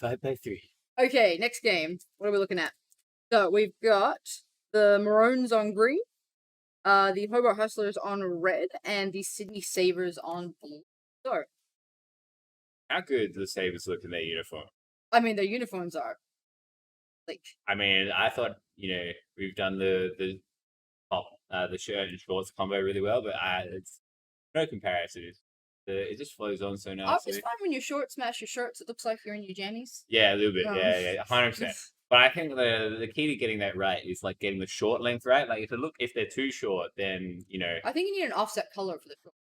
5x3. Okay, next game. What are we looking at? So we've got the Marowns on green, the Hobart Hustlers on red, and the Sydney Sabers on blue. So, How good do the Sabers look in their uniform? I mean, their uniforms are like. I mean, I thought we've done the top the shirt and shorts combo really well, but it's no comparison. It just flows on so I nicely. just find when you short smash your shirts, it looks like you're in your jammies. Yeah, a little bit. Yeah, 100%. But I think the key to getting that right is like getting the short length right. Like if they're too short, then I think you need an offset color for the short.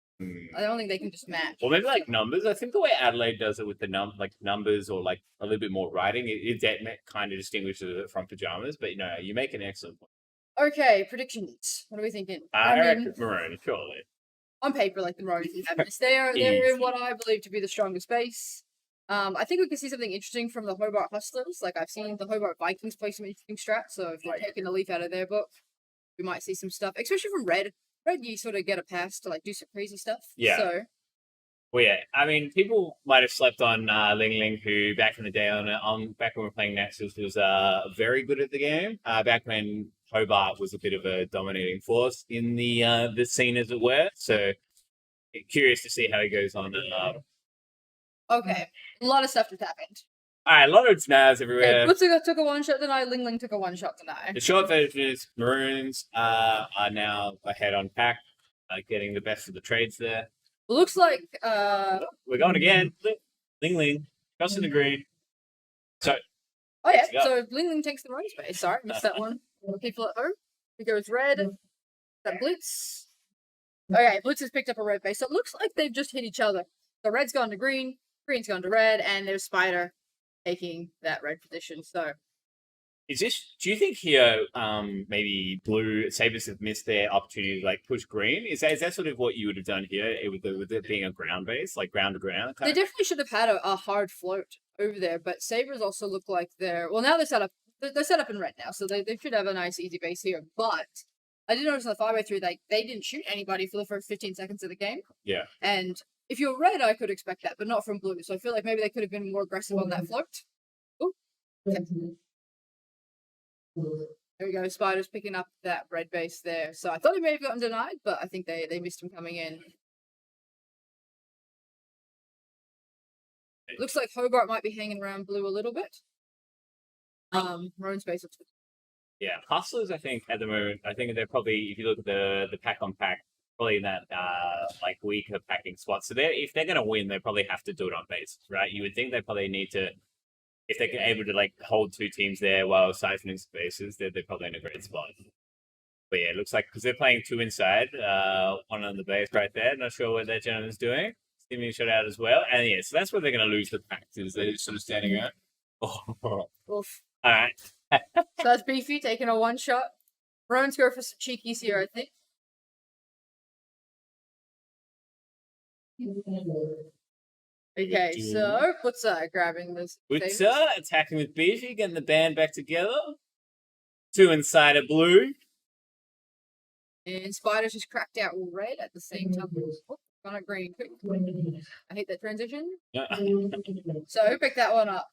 I don't think they can just match. Or maybe like numbers. I think the way Adelaide does it with the numbers or like a little bit more writing, it kind of distinguishes it from pajamas. But you make an excellent point. Okay, predictions. What are we thinking? I reckon maroon, surely. On paper, like the Maroons have this. They're in what I believe to be the strongest base. I think we can see something interesting from the Hobart Hustlers. Like I've seen the Hobart Vikings play some interesting strats, so if they're taking a leaf out of their book, we might see some stuff, especially from Red. Red, you sort of get a pass to like do some crazy stuff. Yeah. So. Well, yeah. I mean, people might have slept on Ling Ling, who back in the day back when we were playing Nexus was very good at the game. Back when Hobart was a bit of a dominating force in the scene, as it were. So curious to see how he goes on. Okay, a lot of stuff just happened. All right, a lot of snaz everywhere. Okay, took a one shot deny. Ling Ling took a one shot deny. The short version is Maroons are now ahead on pack, getting the best of the trades there. Looks like we're going again. Ling Ling, crossing the green. So. Oh yeah, so Ling Ling takes the right space. Sorry, missed that one. People at home. He goes red. That Blitz. Okay, Blitz has picked up a red base. So it looks like they've just hit each other. So red's gone to green, green's gone to red, and there's Spider taking that red position. So do you think here maybe blue Sabers have missed their opportunity to like push green? Is that sort of what you would have done here with it being a ground base, like ground to ground? They definitely should have had a hard float over there, but Sabers also look like now they're set up in red now, so they should have a nice easy base here. But I did notice on the 5x3 they didn't shoot anybody for the first 15 seconds of the game. Yeah. And if you're red, I could expect that, but not from blue. So I feel like maybe they could have been more aggressive on that float. Oh. Okay. There we go. Spider's picking up that red base there. So I thought he may have gotten denied, but I think they missed him coming in. Looks like Hobart might be hanging around blue a little bit. Maroon's base looks good. Yeah, Hustlers, I think, at the moment, I think they're probably, if you look at the pack on pack, probably in that like weaker packing spot. So if they're going to win, they probably have to do it on base, right? You would think they probably need to, if they're able to like hold two teams there while siphoning spaces, they're probably in a great spot. But yeah, it looks like, because they're playing two inside, one on the base right there. Not sure what that gentleman's doing. Steaming shot out as well. And yeah, so that's where they're going to lose the packs, is they're just sort of standing around. Oh. Oof. All right. So that's Beefy taking a one shot. Maroons go for some cheekies here, I think. Okay, so Butzer grabbing this. Butzer attacking with Beefy, getting the band back together. Two inside a blue. And Spider's just cracked out red at the same time. Oh, gone at green. I hate that transition. So who picked that one up?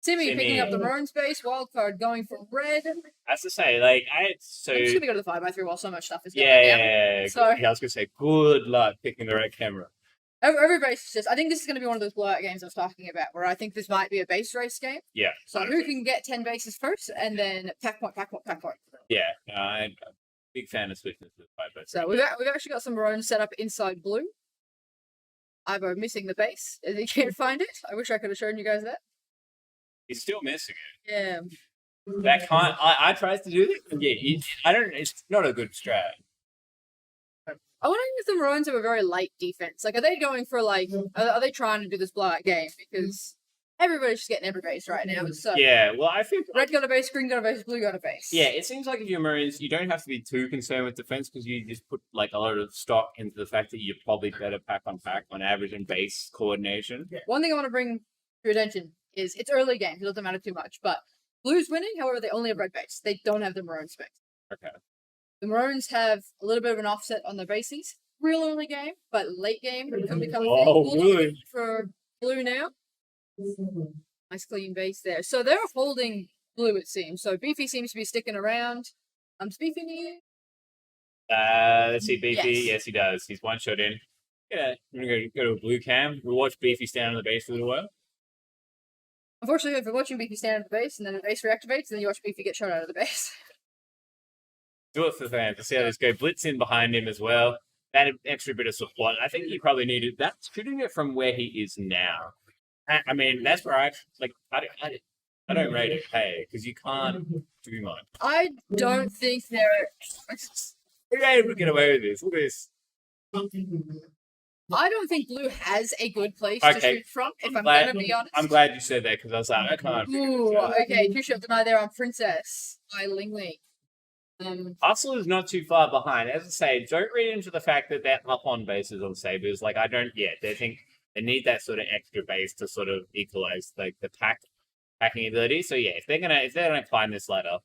Timmy picking up the Maroon space, wildcard going for red. As to say, like, I'm just gonna go to the 5x3 while so much stuff is going down. Yeah. So I was gonna say, good luck picking the right camera. Every base just, I think this is gonna be one of those blowout games I was talking about, where I think this might be a base race game. Yeah. So who can get 10 bases first, and then pack point. Yeah, I'm a big fan of switching to the 5x3. So we've actually got some Maroons set up inside blue. Ivo missing the base as he can't find it. I wish I could have shown you guys that. He's still missing it. Yeah. That can't. I tries to do this. Yeah, I don't. It's not a good strat. I wonder if the Maroons have a very light defense. Like, are they going for like? Are they trying to do this blowout game? Because everybody's just getting every base right now. So yeah. Well, I think red got a base, green got a base, blue got a base. Yeah, it seems like if you're Maroons, you don't have to be too concerned with defense, because you just put like a lot of stock into the fact that you're probably better pack on average and base coordination. Yeah. One thing I want to bring to your attention is it's early games. It doesn't matter too much. But blue's winning. However, they only have red base. They don't have the Maroon space. Okay. The Maroons have a little bit of an offset on their bases. Real early game, but late game can become a thing. Really? For blue now. Nice clean base there. So they're holding blue, it seems. So Beefy seems to be sticking around. Does Beefy need? Let's see, Beefy. Yes. Yes, he does. He's one shot in. Yeah, I'm gonna go to a blue cam. We'll watch Beefy stand on the base for a little while. Unfortunately, if you're watching Beefy stand at the base and then the base reactivates, then you watch Beefy get shot out of the base. Do it for the fans. Let's see how this goes. Blitz in behind him as well. That extra bit of support. I think he probably needed that. Shooting it from where he is now. I mean, that's where I like. I don't rate it, hey, because you can't do much. I don't think they're. We're able to get away with this. Look at this. I don't think blue has a good place Okay. to shoot from, if I'm glad- going to be honest. I'm glad you said that because I was like, I can't. Ooh, okay. 2-shot deny there on Princess by Ling Ling. Hustle is not too far behind. As I say, don't read into the fact that they're up on bases on Sabers. Like, I don't, they think they need that sort of extra base to sort of equalize like the packing ability. So yeah, if they're gonna climb this ladder.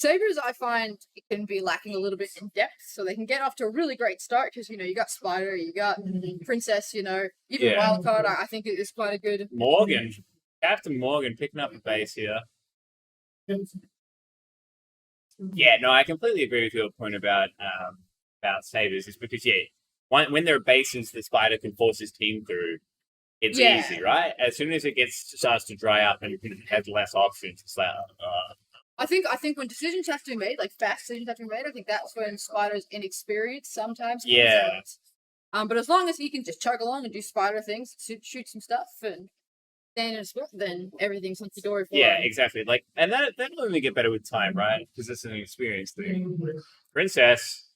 Sabers, I find, can be lacking a little bit in depth, so they can get off to a really great start because, you got Spider, you got Princess, even Wildcard, I think it is quite a good. Morgan, Captain Morgan picking up the base here. Yeah, no, I completely agree with your point about Sabers. Is because when there are bases the Spider can force his team through, it's easy, right? As soon as it starts to dry up and it has less options, it's like. I think when decisions have to be made, like fast decisions have to be made, I think that's when Spider's inexperience sometimes comes out. But as long as he can just chug along and do Spider things, shoot some stuff and stand in a spot, then everything's hunky dory for him. Exactly. Like, and that'll only get better with time, right? Because it's an experience thing. Princess.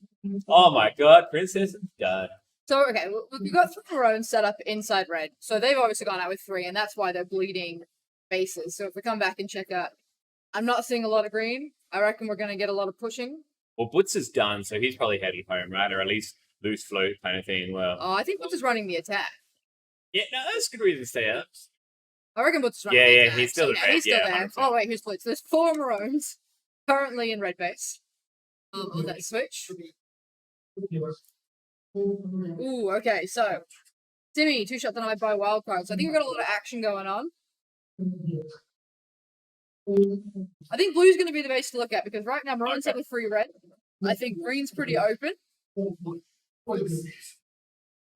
Oh my God, Princess is done. So okay, we've got 3 Marowns set up inside red, so they've obviously gone out with 3, and that's why they're bleeding bases. So if we come back and check out. I'm not seeing a lot of green. I reckon we're going to get a lot of pushing. Well, Blitz is done, so he's probably heading home, right? Or at least loose float kind of thing. Well, I think Blitz is running the attack. Yeah, no, that's a good reason to stay up. I reckon Blitz is running the attack. He's still in red. He's still there. 100%. Oh, wait, who's Blitz? There's 4 Marowns currently in red base. On that switch. Ooh, okay, so Timmy, 2-shot denied by Wildcard. So I think we've got a lot of action going on. I think blue's going to be the base to look at because right now Marowns have a free red. I think green's pretty open.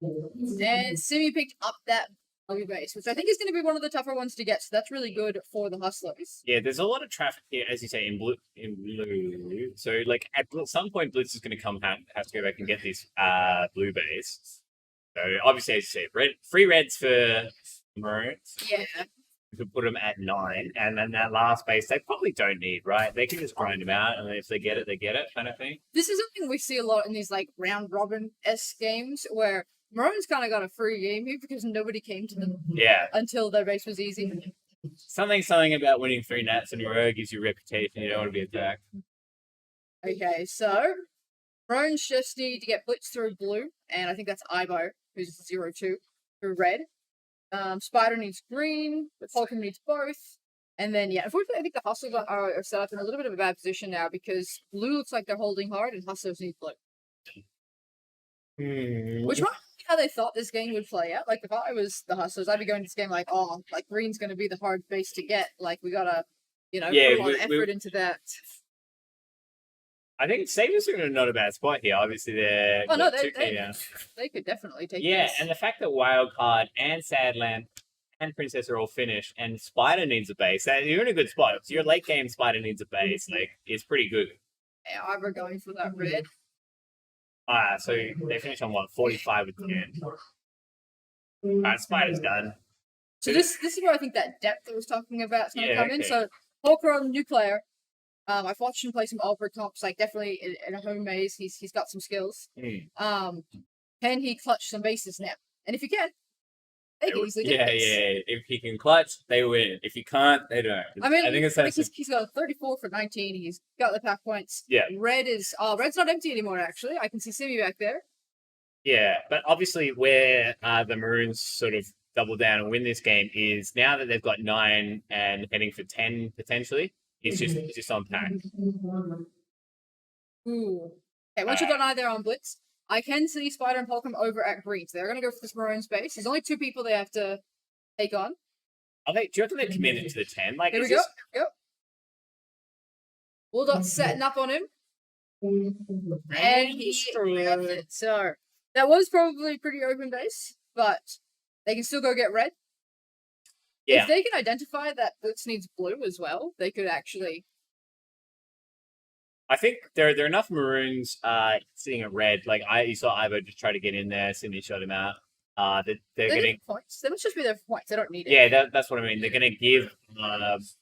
And Simi picked up that blue base, which I think is going to be one of the tougher ones to get. So that's really good for the Hustlers. Yeah, there's a lot of traffic here, as you say, in blue. So, like, at some point, Blitz is going to have to go back and get this blue base. So, obviously, as you say, free reds for Maroons. Yeah. You could put them at 9, and then that last base they probably don't need, right? They can just grind them out, and if they get it, kind of thing. This is something we see a lot in these like round robin-esque games where Maroons kind of got a free game here because nobody came to them until their base was easy. Something about winning 3 nats in a row gives you a reputation. You don't want to be attacked. Okay, so Maroons just need to get Blitz through blue, and I think that's Ibo, who's 0-2, through red. Spider needs green, Falcon needs both. And then, unfortunately, I think the Hustlers are set up in a little bit of a bad position now because blue looks like they're holding hard and Hustlers need blue. Which might be how they thought this game would play out. Like, if I was the Hustlers, I'd be going to this game like, green's going to be the hard base to get. Like, we got to, put a lot of effort into that. I think Sabers are in not a bad spot here. Obviously, they're 2K now. They could definitely take this. this. And the fact that Wildcard and Sadland and Princess are all finished, and Spider needs a base. You're in a good spot. So your late game Spider needs a base. Like, it's pretty good. Yeah, we're going for that red. So they finish on 45 with 10. Spider's done. So this is where I think that depth I was talking about is going to come in. So Hawker, new player. I've watched him play some Ultra comps, like definitely in a home maze. He's got some skills. Can he clutch some bases now? And if he can, they can easily do this. If he can clutch, they win. If he can't, they don't. I think he's got a 34 for 19. He's got the pack points. Yeah. Red's not empty anymore, actually. I can see Simi back there. Yeah, but obviously where the Maroons sort of double down and win this game is now that they've got 9 and heading for 10 potentially. It's just on pack. Ooh. Okay, once you've got an eye there on Blitz, I can see Spider and Polkum over at green. So they're going to go for this Maroon space. There's only 2 people they have to take on. Do you reckon they're committed to the 10? Like, Here we go. Yep. Bulldog's setting up on him. And he left it. So that was probably pretty open base, but they can still go get red. Yeah. If they can identify that Blitz needs blue as well, they could actually. I think there are enough Maroons sitting at red. Like you saw Ivo just try to get in there. Sydney shot him out. They're getting points. They must just be there for points. They don't need it. Yeah, that's what I mean. They're going to give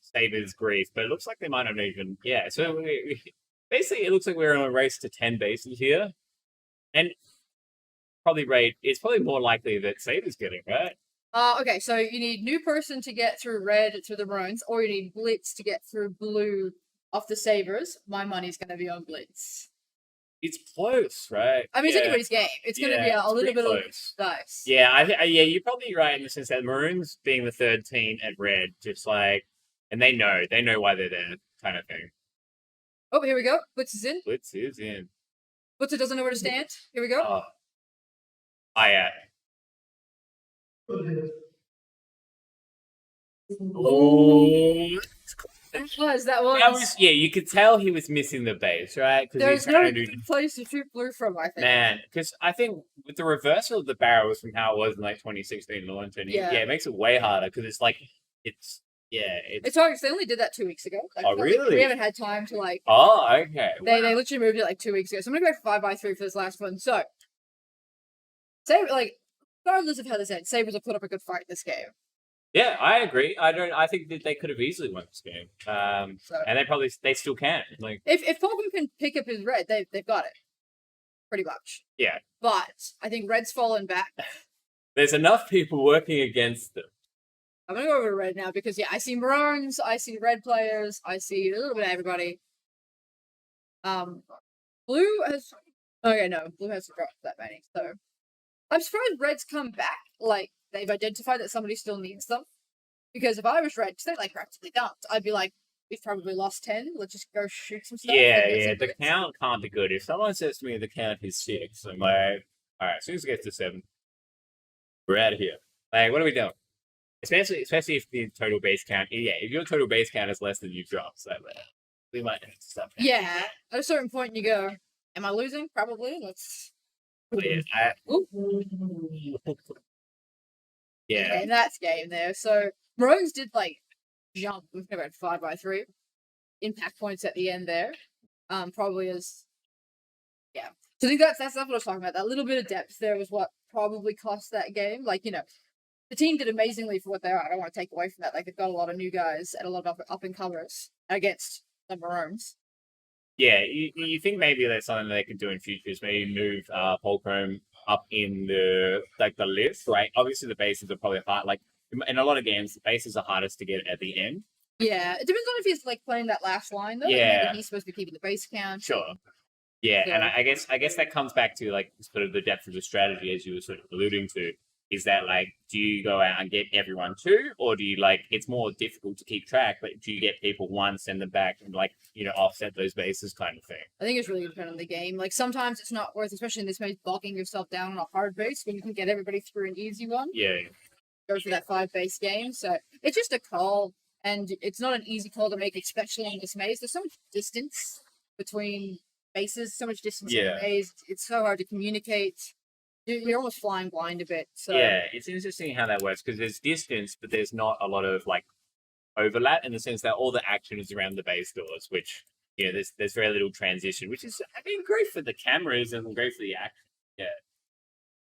Sabers grief, but it looks like they might not even. Yeah, so basically, it looks like we're on a race to 10 bases here, and it's probably more likely that Sabers getting right. Okay, so you need new person to get through red through the Marowns, or you need Blitz to get through blue off the Sabers. My money's going to be on Blitz. It's close, right? I mean, it's anybody's game. It's going to be a little bit close. Of dice. Yeah, you're probably right in the sense that Maroons being the third team at red, just like, and they know why they're there, kind of thing. Oh, here we go. Blitz is in. Blitz is in. Blitzer doesn't know where to stand. Here we go. Oh, yeah. Oh, That was. Yeah, you could tell he was missing the base, right? There's no good place to shoot blue from, I think. Man, because I think with the reversal of the barrels from how it was in like 2016 and 2020, it makes it way harder because it's hard because they only did that 2 weeks ago. Like, oh, really? We haven't had time to like. Oh, okay. They literally moved it like 2 weeks ago. So I'm gonna go 5x3 for this last one. So, regardless of how this ends, Sabers will put up a good fight this game. Yeah, I agree. I think that they could have easily won this game. And they still can. Like, if Fulham can pick up his red, they've got it. Pretty much. Yeah. But I think red's fallen back. There's enough people working against them. I'm gonna go over to red now because I see Marowns, I see red players, I see a little bit of everybody. Blue has blue hasn't dropped that many, so I'm surprised red's come back. Like they've identified that somebody still needs them. Because if I was red, because they're practically dumped, I'd be like, we've probably lost 10. Let's just go shoot some stuff. Yeah. The count can't be good. If someone says to me the count is 6, I'm like, all right, as soon as it gets to 7, we're out of here. Like, what are we doing? Especially if the total base count, if your total base count is less than you drop, so we might have to stop. Yeah, at a certain point you go, am I losing? Probably. Let's. Yeah. And that's game there. So Marowns did jump. We've got about 5x3 impact points at the end there. Probably as So I think that's what I was talking about. That little bit of depth there was what probably cost that game. The team did amazingly for what they are. I don't want to take away from that. They've got a lot of new guys and a lot of up and comers against the Marowns. Yeah, you think maybe that's something that they could do in future is maybe move Polchrome up in the list, right? Obviously the bases are probably hard. Like in a lot of games, the bases are hardest to get at the end. Yeah, it depends on if he's playing that last line though. Yeah, maybe he's supposed to be keeping the base count. Sure. Yeah, and I guess that comes back to sort of the depth of the strategy as you were sort of alluding to. Is that do you go out and get everyone 2, or do you it's more difficult to keep track, but do you get people 1, send them back, and offset those bases kind of thing? I think it's really dependent on the game. Sometimes it's not worth, especially in this mode, bogging yourself down on a hard base when you can get everybody through an easy one. Yeah. Go for that 5 base game. So it's just a call, and it's not an easy call to make, especially in this maze. There's so much distance between bases, so much distance in the maze. It's so hard to communicate. You're almost flying blind a bit. So yeah, it's interesting how that works because there's distance, but there's not a lot of overlap in the sense that all the action is around the base doors, which there's very little transition, which is great for the cameras and great for the action. Yeah.